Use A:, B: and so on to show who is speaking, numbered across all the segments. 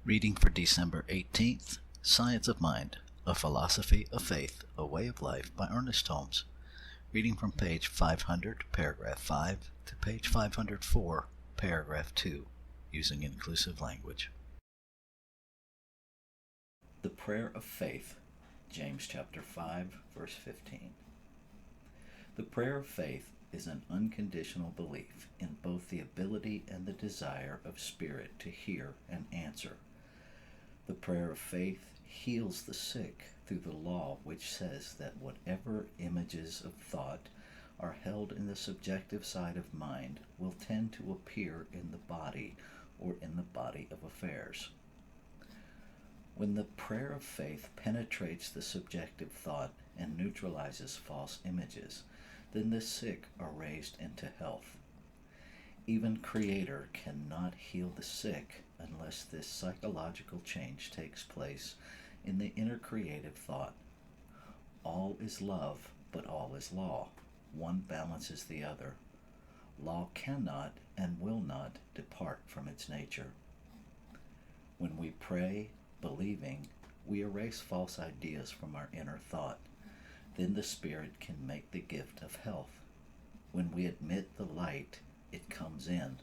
A: Reading for December 18th, Science of Mind, A Philosophy of Faith, A Way of Life by Ernest Holmes. Reading from page 500, paragraph 5 to page 504, paragraph 2, using inclusive language. The Prayer of Faith, James chapter 5, verse 15. The prayer of faith is an unconditional belief in both the ability and the desire of spirit to hear and answer. The prayer of faith heals the sick through the law which says that whatever images of thought are held in the subjective side of mind will tend to appear in the body or in the body of affairs. When the prayer of faith penetrates the subjective thought and neutralizes false images, then the sick are raised into health. Even Creator cannot heal the sick unless this psychological change takes place in the inner creative thought. All is love, but all is law. One balances the other. Law cannot and will not depart from its nature. When we pray, believing, we erase false ideas from our inner thought. Then the Spirit can make the gift of health. When we admit the light, it comes in,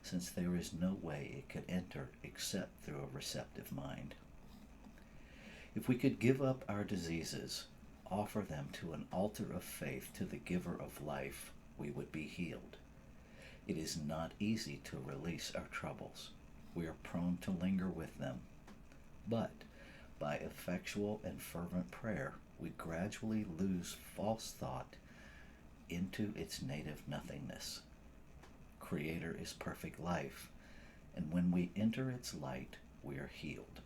A: since there is no way it could enter except through a receptive mind. If we could give up our diseases, offer them to an altar of faith to the giver of life, we would be healed. It is not easy to release our troubles. We are prone to linger with them. But by effectual and fervent prayer, we gradually lose false thought into its native nothingness. Creator is perfect life, and when we enter its light, we are healed.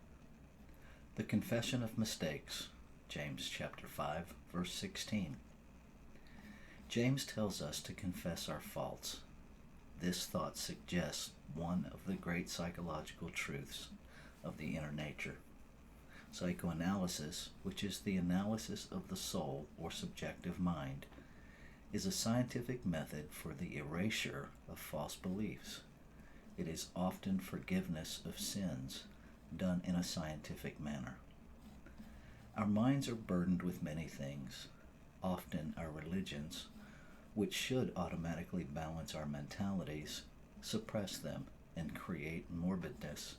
A: The Confession of Mistakes, James chapter 5, verse 16. James tells us to confess our faults. This thought suggests one of the great psychological truths of the inner nature. Psychoanalysis, which is the analysis of the soul or subjective mind, is a scientific method for the erasure of false beliefs. It is often forgiveness of sins done in a scientific manner. Our minds are burdened with many things, often our religions, which should automatically balance our mentalities, suppress them and create morbidness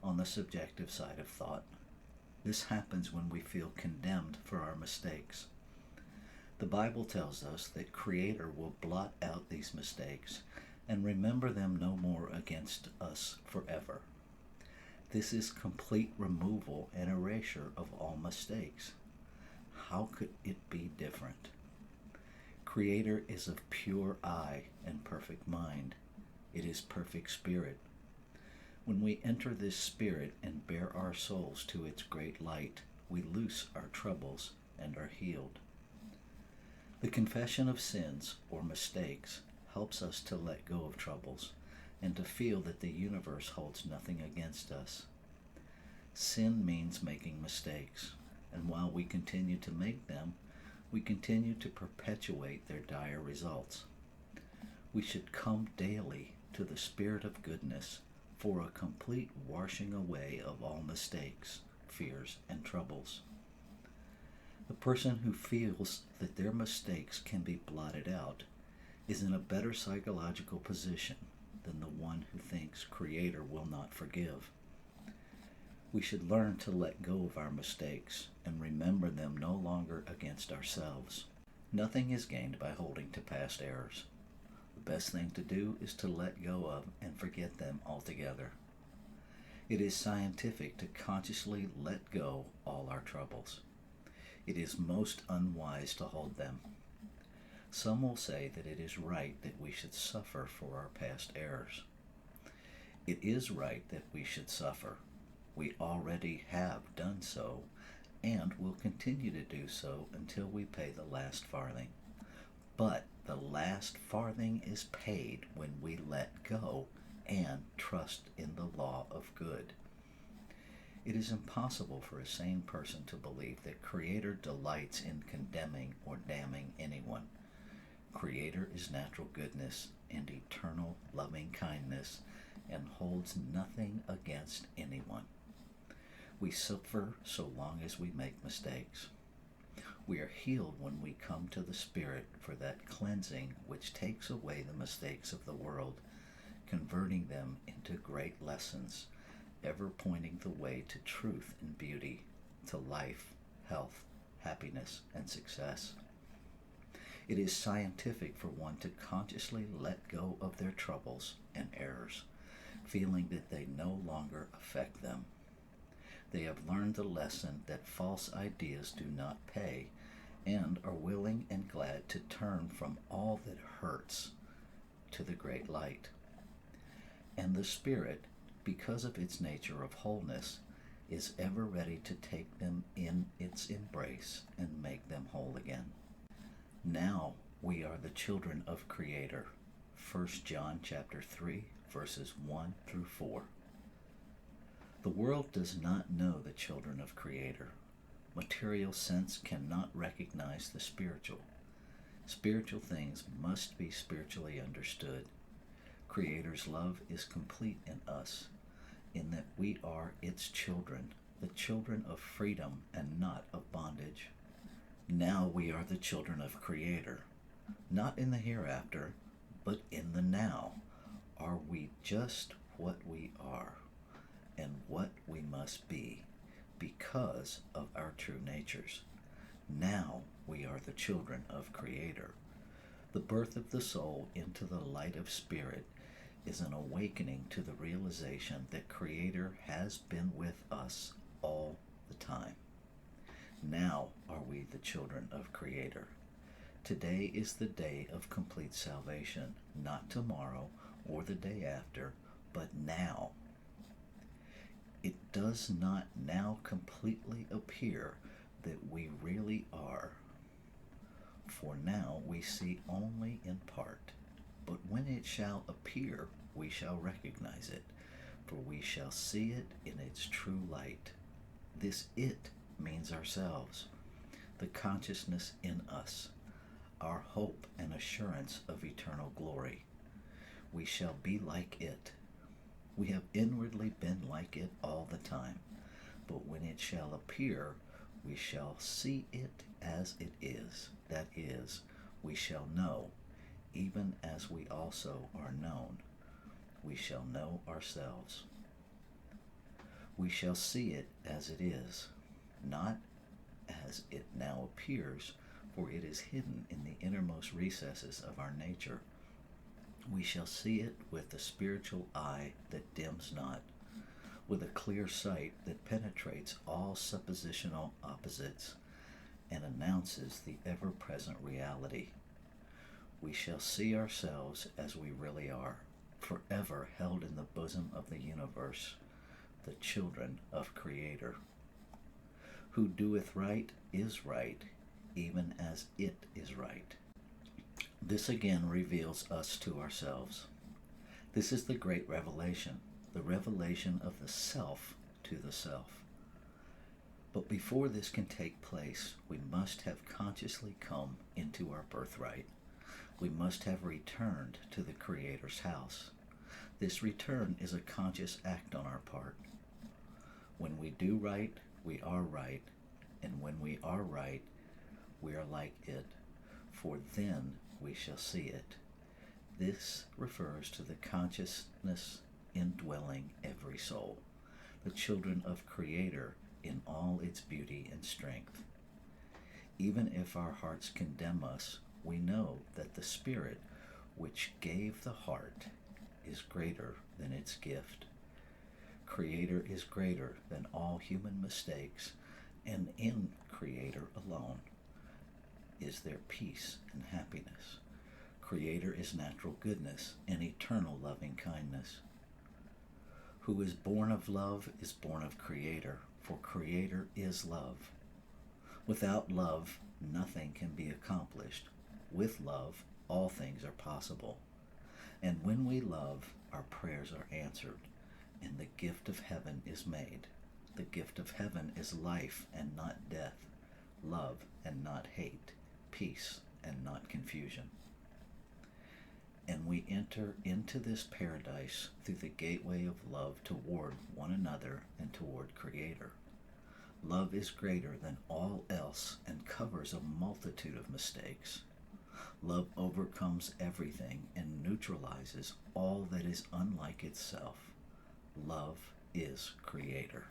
A: on the subjective side of thought. This happens when we feel condemned for our mistakes. The Bible tells us that Creator will blot out these mistakes and remember them no more against us forever. This is complete removal and erasure of all mistakes. How could it be different? Creator is of pure eye and perfect mind. It is perfect spirit. When we enter this spirit and bear our souls to its great light, we loose our troubles and are healed. The confession of sins or mistakes helps us to let go of troubles and to feel that the universe holds nothing against us. Sin means making mistakes, and while we continue to make them, we continue to perpetuate their dire results. We should come daily to the Spirit of goodness for a complete washing away of all mistakes, fears, and troubles. The person who feels that their mistakes can be blotted out is in a better psychological position than the one who thinks Creator will not forgive. We should learn to let go of our mistakes and remember them no longer against ourselves. Nothing is gained by holding to past errors. The best thing to do is to let go of and forget them altogether. It is scientific to consciously let go all our troubles. It is most unwise to hold them. Some will say that it is right that we should suffer for our past errors. It is right that we should suffer. We already have done so and will continue to do so until we pay the last farthing. But the last farthing is paid when we let go and trust in the law of good. It is impossible for a sane person to believe that Creator delights in condemning or damning anyone. Creator is natural goodness and eternal loving kindness and holds nothing against anyone. We suffer so long as we make mistakes. We are healed when we come to the Spirit for that cleansing which takes away the mistakes of the world, converting them into great lessons, ever pointing the way to truth and beauty, to life, health, happiness, and success. It is scientific for one to consciously let go of their troubles and errors, feeling that they no longer affect them. They have learned the lesson that false ideas do not pay, and are willing and glad to turn from all that hurts to the great light. And the Spirit, because of its nature of wholeness, is ever ready to take them in its embrace and make them whole again. Now we are the children of Creator. 1 John chapter 3, verses 1 through 4. The world does not know the children of Creator. Material sense cannot recognize the spiritual. Spiritual things must be spiritually understood. Creator's love is complete in us, in that we are its children, the children of freedom and not of bondage. Now we are the children of Creator, not in the hereafter, but in the now. Are we just what we are and what we must be because of our true natures? Now we are the children of Creator. The birth of the soul into the light of Spirit is an awakening to the realization that Creator has been with us all the time. Now are we the children of Creator. Today is the day of complete salvation, not tomorrow or the day after, but now. It does not now completely appear that we really are. For now we see only in part, but when it shall appear, we shall recognize it, for we shall see it in its true light. This it means ourselves, the consciousness in us, our hope and assurance of eternal glory. We shall be like it. We have inwardly been like it all the time, but when it shall appear, we shall see it as it is. That is, we shall know, even as we also are known. We shall know ourselves. We shall see it as it is, not as it now appears, for it is hidden in the innermost recesses of our nature. We shall see it with the spiritual eye that dims not, with a clear sight that penetrates all suppositional opposites and announces the ever-present reality. We shall see ourselves as we really are, forever held in the bosom of the universe, the children of Creator. Who doeth right is right, even as it is right. This again reveals us to ourselves. This is the great revelation, the revelation of the self to the self. But before this can take place, we must have consciously come into our birthright. We must have returned to the Creator's house. This return is a conscious act on our part. When we do right, we are right, and when we are right, we are like it, for then we shall see it. This refers to the consciousness indwelling every soul, the children of Creator in all its beauty and strength. Even if our hearts condemn us, we know that the Spirit which gave the heart is greater than its gift. Creator is greater than all human mistakes, and in Creator alone is there peace and happiness. Creator is natural goodness and eternal loving kindness. Who is born of love is born of Creator, for Creator is love. Without love, nothing can be accomplished. With love, all things are possible. And when we love, our prayers are answered, and the gift of heaven is made. The gift of heaven is life and not death, love and not hate, peace and not confusion. And we enter into this paradise through the gateway of love toward one another and toward Creator. Love is greater than all else and covers a multitude of mistakes. Love overcomes everything and neutralizes all that is unlike itself. Love is Creator.